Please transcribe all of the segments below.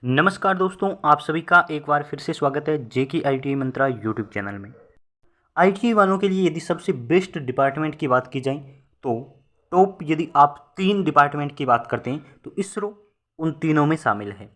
नमस्कार दोस्तों, आप सभी का एक बार फिर से स्वागत है जेके आईटीआई मंत्रा यूट्यूब चैनल में। आईटीआई वालों के लिए यदि सबसे बेस्ट डिपार्टमेंट की बात की जाए तो टॉप यदि आप 3 डिपार्टमेंट की बात करते हैं तो इसरो उन तीनों में शामिल है।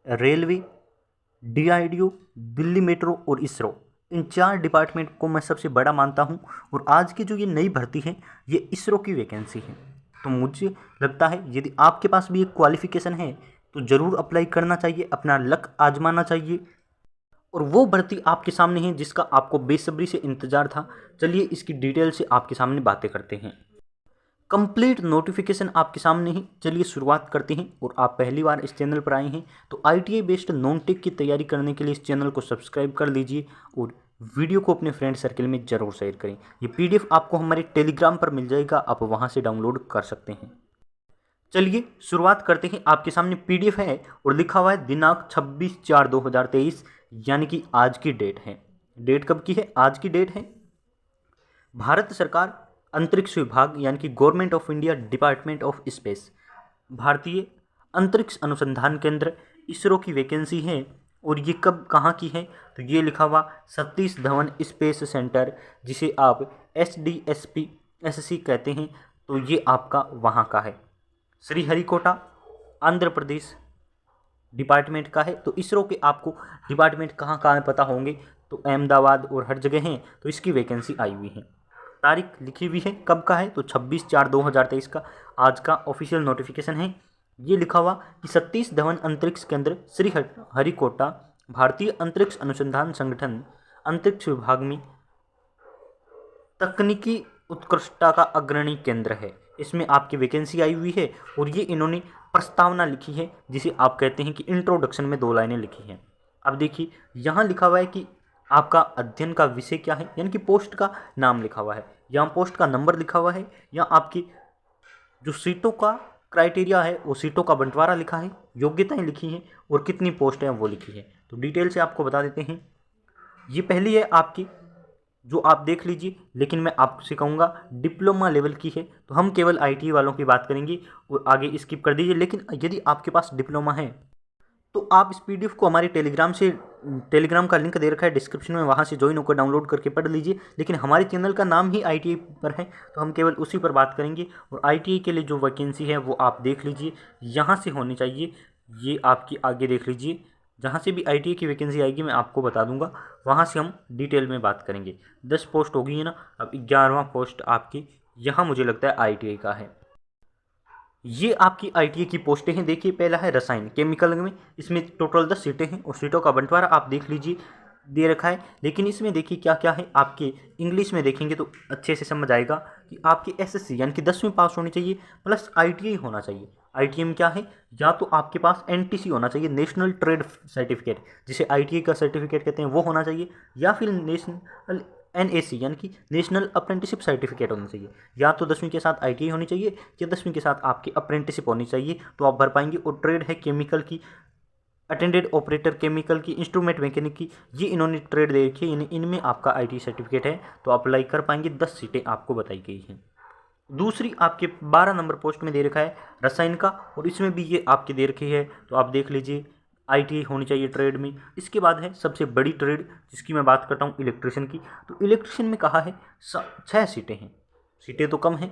रेलवे, डीआरडीओ, दिल्ली मेट्रो और इसरो, इन 4 डिपार्टमेंट को मैं सबसे बड़ा मानता हूं। और आज की जो ये नई भर्ती है ये इसरो की वैकेंसी है। तो मुझे लगता है यदि आपके पास भी एक क्वालिफिकेशन है तो ज़रूर अप्लाई करना चाहिए, अपना लक आजमाना चाहिए। और वो भर्ती आपके सामने है जिसका आपको बेसब्री से इंतजार था। चलिए इसकी डिटेल से आपके सामने बातें करते हैं। कंप्लीट नोटिफिकेशन आपके सामने ही, चलिए शुरुआत करते हैं। और आप पहली बार इस चैनल पर आए हैं तो आईटीआई बेस्ड नॉन टेक की तैयारी करने के लिए इस चैनल को सब्सक्राइब कर लीजिए और वीडियो को अपने फ्रेंड सर्कल में ज़रूर शेयर करें। ये पीडीएफ आपको हमारे टेलीग्राम पर मिल जाएगा, आप वहाँ से डाउनलोड कर सकते हैं। चलिए शुरुआत करते हैं। आपके सामने पीडीएफ है और लिखा हुआ है दिनांक 26/4/2023, यानी कि आज की डेट है। डेट कब की है? आज की डेट है। भारत सरकार अंतरिक्ष विभाग यानी कि government of India department of space, भारतीय अंतरिक्ष अनुसंधान केंद्र इसरो की वैकेंसी है। और ये कब कहाँ की है? तो ये लिखा हुआ सतीश धवन स्पेस सेंटर, जिसे आप SDSP कहते हैं, तो ये आपका वहाँ का है। श्रीहरिकोटा आंध्र प्रदेश डिपार्टमेंट का है। तो इसरो के आपको डिपार्टमेंट कहाँ कहाँ पता होंगे, तो अहमदाबाद और हर जगह हैं। तो इसकी वैकेंसी आई हुई है। तारीख लिखी हुई है, कब का है? तो 26/4/2023 का आज का ऑफिशियल नोटिफिकेशन है। ये लिखा हुआ कि सतीश धवन अंतरिक्ष केंद्र श्रीहरिकोटा भारतीय अंतरिक्ष अनुसंधान संगठन अंतरिक्ष विभाग में तकनीकी उत्कृष्टता का अग्रणी केंद्र है। इसमें आपकी वैकेंसी आई हुई है। और ये इन्होंने प्रस्तावना लिखी है, जिसे आप कहते हैं कि इंट्रोडक्शन में 2 लाइनें लिखी हैं। अब देखिए यहाँ लिखा हुआ है कि आपका अध्ययन का विषय क्या है, यानी कि पोस्ट का नाम लिखा हुआ है, यहाँ पोस्ट का नंबर लिखा हुआ है, यहाँ आपकी जो सीटों का क्राइटेरिया है वो सीटों का बंटवारा लिखा है, योग्यताएं लिखी हैं और कितनी पोस्ट हैं वो लिखी है। तो डिटेल से आपको बता देते हैं। ये पहली है आपकी, जो आप देख लीजिए, लेकिन मैं आपसे कहूँगा डिप्लोमा लेवल की है, तो हम केवल आईटी वालों की बात करेंगे और आगे स्किप कर दीजिए। लेकिन यदि आपके पास डिप्लोमा है तो आप इस पीडीएफ को हमारे टेलीग्राम का लिंक दे रखा है डिस्क्रिप्शन में, वहाँ से ज्वाइन होकर डाउनलोड करके पढ़ लीजिए। लेकिन हमारे चैनल का नाम ही आईटीआई पर है तो हम केवल उसी पर बात करेंगे। और आईटीआई के लिए जो वैकेंसी है वो आप देख लीजिए, यहाँ से होनी चाहिए। ये आपकी आगे देख लीजिए, जहाँ से भी आईटीआई की वैकेंसी आएगी मैं आपको बता दूंगा, वहाँ से हम डिटेल में बात करेंगे। 10 पोस्ट होगी है ना। अब 11वां पोस्ट आपकी यहाँ मुझे लगता है आईटीआई का है। ये आपकी आईटीआई की पोस्टें हैं। देखिए पहला है रसायन केमिकल में, इसमें टोटल 10 सीटें हैं और सीटों का बंटवारा आप देख लीजिए, दे रखा है। लेकिन इसमें देखिए क्या क्या है, आपके इंग्लिश में देखेंगे तो अच्छे से समझ आएगा कि आपकी एसएससी यानी कि 10वीं पास होनी चाहिए प्लस आईटीआई होना चाहिए। आईटीआई में क्या है, या तो आपके पास एनटीसी होना चाहिए, नेशनल ट्रेड सर्टिफिकेट, जिसे आईटीआई का सर्टिफिकेट कहते हैं, वो होना चाहिए, या फिर नेशनल एनएसी यानी कि नेशनल अप्रेंटिसशिप सर्टिफिकेट होना चाहिए। या तो 10वीं के साथ आईटीआई होनी चाहिए या 10वीं के साथ आपकी अप्रेंटिसशिप होनी चाहिए, तो आप भर पाएंगे। और ट्रेड है केमिकल की, अटेंडेड ऑपरेटर केमिकल की, इंस्ट्रूमेंट मैकेनिक की, ये इन्होंने ट्रेड दे रखी है, यानी इनमें आपका आईटी सर्टिफिकेट है तो आप अप्लाई कर पाएंगे। 10 सीटें आपको बताई गई हैं। दूसरी आपके 12 नंबर पोस्ट में दे रखा है रसायन का, और इसमें भी ये आपके दे रखी है, तो आप देख लीजिए आईटीआई होनी चाहिए ट्रेड में। इसके बाद है सबसे बड़ी ट्रेड जिसकी मैं बात करता हूँ इलेक्ट्रिशियन की। तो इलेक्ट्रिशियन में कहा है 6 सीटें हैं, सीटें तो कम हैं,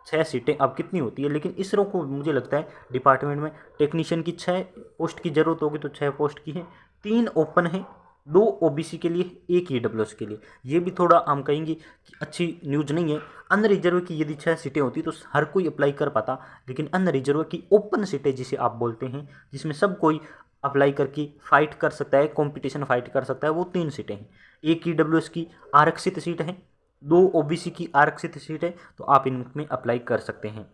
6 सीटें। अब कितनी होती है, लेकिन इसरो को मुझे लगता है डिपार्टमेंट में टेक्नीशियन की 6 पोस्ट की ज़रूरत होगी, तो 6 पोस्ट की है। 3 ओपन है, 2 ओबीसी के लिए, 1 ईडब्ल्यूएस के लिए। ये भी थोड़ा हम कहेंगे कि अच्छी न्यूज नहीं है। अनरिजर्व की यदि 6 सीटें होती तो हर कोई अप्लाई कर पाता, लेकिन अनरिजर्व की ओपन सीटें जिसे आप बोलते हैं, जिसमें सब कोई अप्लाई करके फाइट कर सकता है, कंपटीशन फाइट कर सकता है, वो 3 सीटें हैं। 1 ईडब्ल्यूएस की आरक्षित सीट है, 2 ओबीसी की आरक्षित सीट है, तो आप इनमें अप्लाई कर सकते हैं।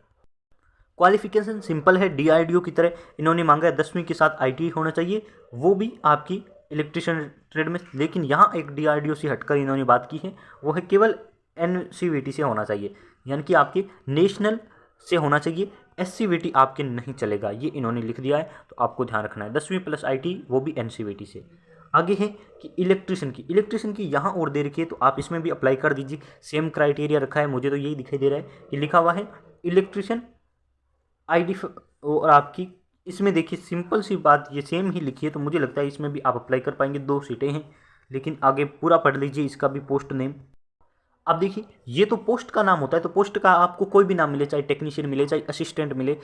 क्वालिफिकेशन सिंपल है, डीआरडीओ की तरह इन्होंने मांगा है 10वीं के साथ आईटीआई होना चाहिए, वो भी आपकी इलेक्ट्रिशियन ट्रेड में। लेकिन यहाँ एक डीआरडीओ से हटकर इन्होंने बात की है, वो है केवल एनसीवीटी से होना चाहिए, यानी कि आपके नेशनल से होना चाहिए, एससीवीटी आपके नहीं चलेगा, ये इन्होंने लिख दिया है, तो आपको ध्यान रखना है। 10वीं प्लस आईटी, वो भी एनसीवीटी से। आगे है कि इलेक्ट्रिशियन की यहाँ और दे रखी है, तो आप इसमें भी अप्लाई कर दीजिए। सेम क्राइटेरिया रखा है, मुझे तो यही दिखाई दे रहा है कि लिखा हुआ है इलेक्ट्रिशियन आईडी और आपकी इसमें देखिए सिंपल सी बात ये सेम ही लिखी है, तो मुझे लगता है इसमें भी आप अप्लाई कर पाएंगे। 2 सीटें हैं, लेकिन आगे पूरा पढ़ लीजिए इसका भी पोस्ट नेम। अब देखिए ये तो पोस्ट का नाम होता है, तो पोस्ट का आपको कोई भी नाम मिले, चाहे टेक्नीशियन मिले, चाहे असिस्टेंट मिले,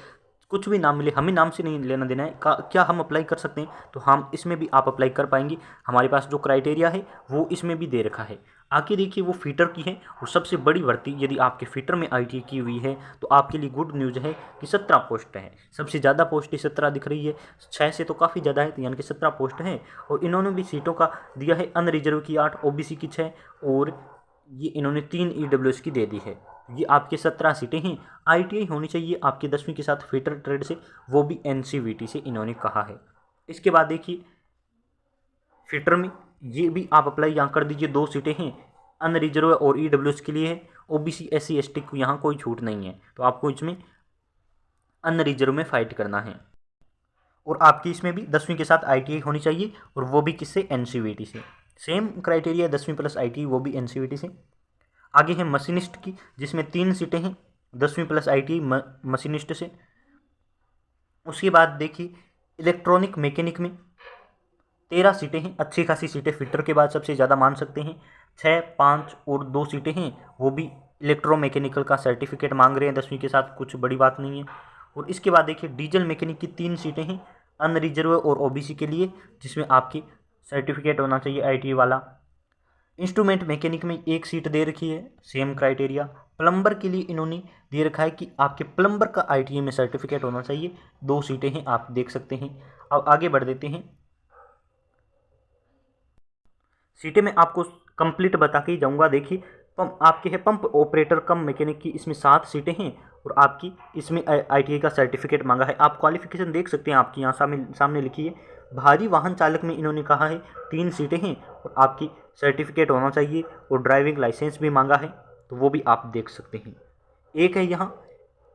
कुछ भी नाम मिले, हमें नाम से नहीं लेना देना है। क्या हम अप्लाई कर सकते हैं? तो हम इसमें भी आप अप्लाई कर पाएंगे। हमारे पास जो क्राइटेरिया है वो इसमें भी दे रखा है। आगे देखिए वो फीटर की है, और सबसे बड़ी भर्ती यदि आपके फीटर में ITI की हुई है तो आपके लिए गुड न्यूज़ है कि 17 पोस्ट है। सबसे ज़्यादा पोस्ट 17 दिख रही है, 6 से तो काफ़ी ज़्यादा है, तो यानी कि 17 पोस्ट हैं। और इन्होंने भी सीटों का दिया है, अनरिजर्व की 8, OBC की 6, और ये इन्होंने 3 EWS की दे दी है। ये आपके 17 सीटें हैं। ITI होनी चाहिए आपके 10वीं के साथ फीटर ट्रेड से, वो भी NCVT से इन्होंने कहा है। इसके बाद देखिए फीटर में ये भी आप अप्लाई यहाँ कर दीजिए। 2 सीटें हैं, अनरिजर्व और EWS के लिए है। OBC SC ST को यहाँ कोई छूट नहीं है, तो आपको इसमें अनरिजर्व में फाइट करना है। और आपकी इसमें भी 10वीं के साथ ITI होनी चाहिए, और वो भी किससे? NCVT से। सेम क्राइटेरिया 10वीं प्लस ITI, वो भी NCVT से। आगे है मशीनिस्ट की, जिसमें 3 सीटें हैं, 10वीं प्लस ITI मशीनिस्ट से। उसके बाद देखिए इलेक्ट्रॉनिक मैकेनिक में 13 सीटें हैं, अच्छी खासी सीटें, फिटर के बाद सबसे ज़्यादा मान सकते हैं। 6, 5 और 2 सीटें हैं, वो भी इलेक्ट्रोमैकेनिकल का सर्टिफिकेट मांग रहे हैं 10वीं के साथ, कुछ बड़ी बात नहीं है। और इसके बाद देखिए डीजल मैकेनिक की 3 सीटें हैं, अनरिजर्व और OBC के लिए, जिसमें आपकी सर्टिफिकेट होना चाहिए ITI वाला। इंस्ट्रूमेंट मैकेनिक में 1 सीट दे रखी है, सेम क्राइटेरिया। प्लम्बर के लिए इन्होंने दे रखा है कि आपके प्लम्बर का ITI में सर्टिफिकेट होना चाहिए, 2 सीटें हैं, आप देख सकते हैं। अब आगे बढ़ देते हैं। सीटें मैं आपको कंप्लीट बता के ही जाऊँगा। देखिए आपके है पंप ऑपरेटर कम मैकेनिक की, इसमें 7 सीटें हैं, और आपकी इसमें ITI का सर्टिफिकेट मांगा है। आप क्वालिफिकेशन देख सकते हैं, आपकी यहाँ सामने लिखी है। भारी वाहन चालक में इन्होंने कहा है 3 सीटें हैं, और आपकी सर्टिफिकेट होना चाहिए, और ड्राइविंग लाइसेंस भी मांगा है, तो वो भी आप देख सकते हैं। एक है यहाँ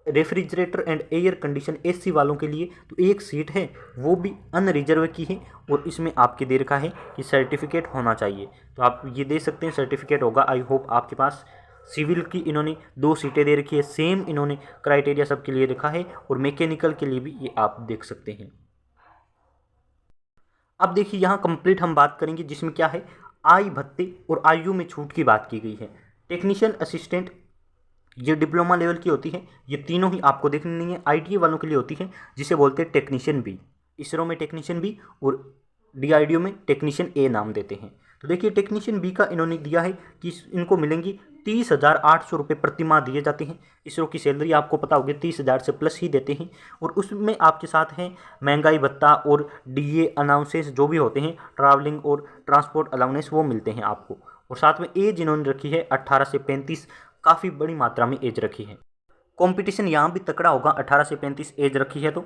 refrigerator and air condition AC वालों के लिए, तो 1 सीट है, वो भी अनरिजर्व की है, और इसमें आपके दे रखा है कि सर्टिफिकेट होना चाहिए, तो आप ये दे सकते हैं, सर्टिफिकेट होगा आई होप आपके पास। सिविल की इन्होंने 2 सीटें दे रखी है, सेम इन्होंने क्राइटेरिया सबके लिए रखा है, और मैकेनिकल के लिए भी ये आप देख सकते हैं। अब देखिए यहाँ कंप्लीट हम बात करेंगे, जिसमें क्या है, आय भत्ते और आयु में छूट की बात की गई है। टेक्नीशियन असिस्टेंट ये डिप्लोमा लेवल की होती है, ये तीनों ही आपको देखनी नहीं है। ITI वालों के लिए होती है, जिसे बोलते हैं टेक्नीशियन बी। इसरो में टेक्नीशियन बी, और DRDO में टेक्नीशियन A नाम देते हैं। तो देखिए टेक्नीशियन बी का इन्होंने दिया है कि इनको मिलेंगी 30,800 रुपये प्रति माह दिए जाते हैं। इसरो की सैलरी आपको पता होगी 30,000 से प्लस ही देते हैं, और उसमें आपके साथ हैं महंगाई भत्ता और DA अनाउंसेस जो भी होते हैं, ट्रैवलिंग और ट्रांसपोर्ट अलाउंस, वो मिलते हैं आपको। और साथ में एज इन्होंने रखी है 18 से 35, काफ़ी बड़ी मात्रा में एज रखी है। कंपटीशन यहाँ भी तकड़ा होगा, 18 से 35 एज रखी है तो।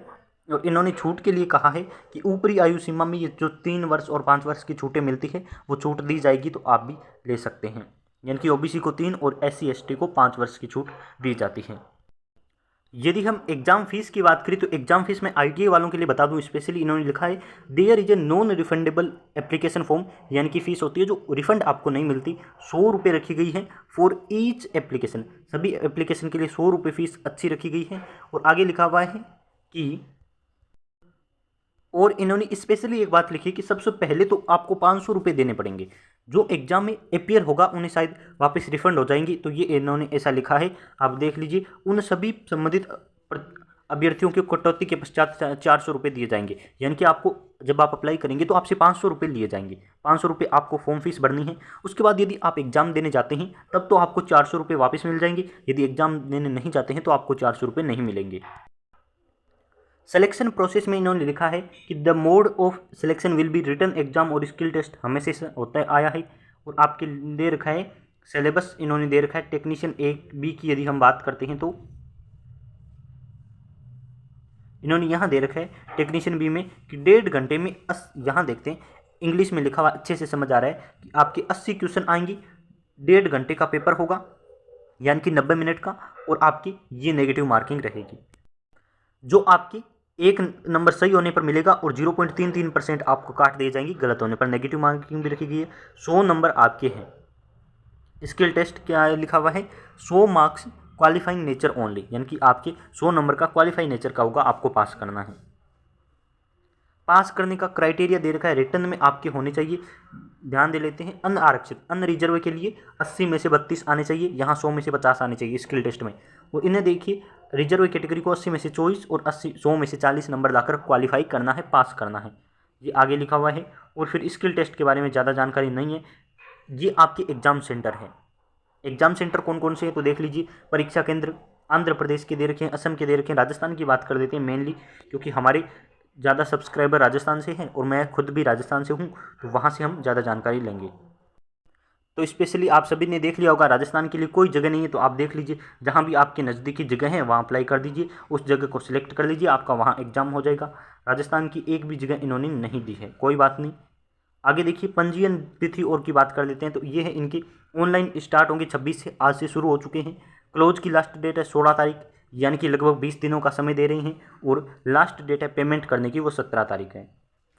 और इन्होंने छूट के लिए कहा है कि ऊपरी आयु सीमा में ये जो 3 वर्ष और 5 वर्ष की छूटें मिलती है, वो छूट दी जाएगी, तो आप भी ले सकते हैं। यानी कि OBC को 3 और SC ST को 5 वर्ष की छूट दी जाती है। यदि हम एग्जाम फीस की बात करें, तो एग्जाम फीस में ITI वालों के लिए बता दूं, स्पेशली इन्होंने लिखा है there is a non refundable application form, यानी कि फ़ीस होती है जो रिफंड आपको नहीं मिलती, 100 रुपये रखी गई है फॉर ईच एप्लीकेशन। सभी एप्लीकेशन के लिए 100 रुपये फीस अच्छी रखी गई है। और आगे लिखा हुआ है कि, और इन्होंने स्पेशली एक बात लिखी कि सबसे पहले तो आपको 500 रुपये देने पड़ेंगे, जो एग्जाम में अपियर होगा उन्हें शायद वापस रिफंड हो जाएंगी, तो ये इन्होंने ऐसा लिखा है, आप देख लीजिए। उन सभी संबंधित अभ्यर्थियों की कटौती के पश्चात 400 रुपये दिए जाएंगे, यानी कि आपको जब आप अप्लाई करेंगे तो आपसे 500 रुपये लिए जाएंगे। 500 रुपये आपको फॉर्म फीस भरनी है। उसके बाद यदि आप एग्जाम देने जाते हैं तब तो आपको 400 रुपये वापस मिल जाएंगे, यदि एग्जाम देने नहीं जाते हैं तो आपको 400 रुपये नहीं मिलेंगे। सिलेक्शन प्रोसेस में इन्होंने लिखा है कि the mode of selection will be written exam और स्किल टेस्ट, हमेशा से होता है आया है। और आपके दे रखा है सिलेबस, इन्होंने दे रखा है टेक्नीशियन A-B की यदि हम बात करते हैं तो इन्होंने यहाँ दे रखा है टेक्नीशियन B में कि 1.5 घंटे में यहाँ देखते हैं इंग्लिश में लिखा हुआ अच्छे से समझ आ रहा है कि आपके 80 क्वेश्चन आएंगे, 1.5 घंटे का पेपर होगा, यानी कि 90 मिनट का, और आपकी ये नेगेटिव मार्किंग रहेगी, जो आपकी 1 नंबर सही होने पर मिलेगा और 0.33% आपको काट दिए जाएंगी गलत होने पर। नेगेटिव मार्किंग भी रखी गई है। 100 नंबर आपके हैं। स्किल टेस्ट क्या लिखा हुआ है, 100 मार्क्स क्वालिफाइंग नेचर ओनली, यानी कि आपके 100 नंबर का क्वालिफाई नेचर का होगा, आपको पास करना है। पास करने का क्राइटेरिया दे रखा है, रिटर्न में आपके होने चाहिए, ध्यान दे लेते हैं, अनारक्षित अनरिजर्व के लिए 80 में से 32 आने चाहिए, यहाँ 100 में से 50 आने चाहिए स्किल टेस्ट में। और इन्हें देखिए रिजर्व कैटेगरी को 80 में से 24 और 100 में से 40 नंबर लाकर क्वालिफाई करना है, पास करना है, ये आगे लिखा हुआ है। और फिर स्किल टेस्ट के बारे में ज़्यादा जानकारी नहीं है। ये आपके एग्जाम सेंटर है। एग्जाम सेंटर कौन कौन से हैं तो देख लीजिए। परीक्षा केंद्र आंध्र प्रदेश के दे रखे हैं, असम के दे रखे हैं, राजस्थान की बात कर देते हैं मेनली, क्योंकि हमारे ज़्यादा सब्सक्राइबर राजस्थान से हैं और मैं खुद भी राजस्थान से हूँ, तो वहाँ से हम ज़्यादा जानकारी लेंगे। तो स्पेशली आप सभी ने देख लिया होगा, राजस्थान के लिए कोई जगह नहीं है, तो आप देख लीजिए जहाँ भी आपके नज़दीकी जगह है वहाँ अप्लाई कर दीजिए, उस जगह को सिलेक्ट कर लीजिए, आपका वहाँ एग्जाम हो जाएगा। राजस्थान की एक भी जगह इन्होंने नहीं दी है, कोई बात नहीं। आगे देखिए पंजीयन तिथि और की बात कर लेते हैं, तो ये है इनकी ऑनलाइन स्टार्ट होंगे 26 से, आज से शुरू हो चुके हैं। क्लोज की लास्ट डेट है 16 तारीख, यानी कि लगभग 20 दिनों का समय दे रहे हैं। और लास्ट डेट है पेमेंट करने की वो 17 तारीख है।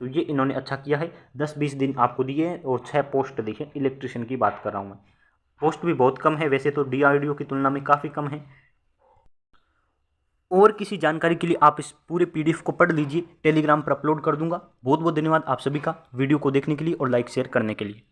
तो ये इन्होंने अच्छा किया है, 10-20 दिन आपको दिए हैं। और 6 पोस्ट देखिए, इलेक्ट्रिशियन की बात कर रहा हूँ मैं, पोस्ट भी बहुत कम है वैसे तो, DRDO की तुलना में काफ़ी कम है। और किसी जानकारी के लिए आप इस पूरे PDF को पढ़ लीजिए, टेलीग्राम पर अपलोड कर दूंगा। बहुत बहुत धन्यवाद आप सभी का वीडियो को देखने के लिए और लाइक शेयर करने के लिए।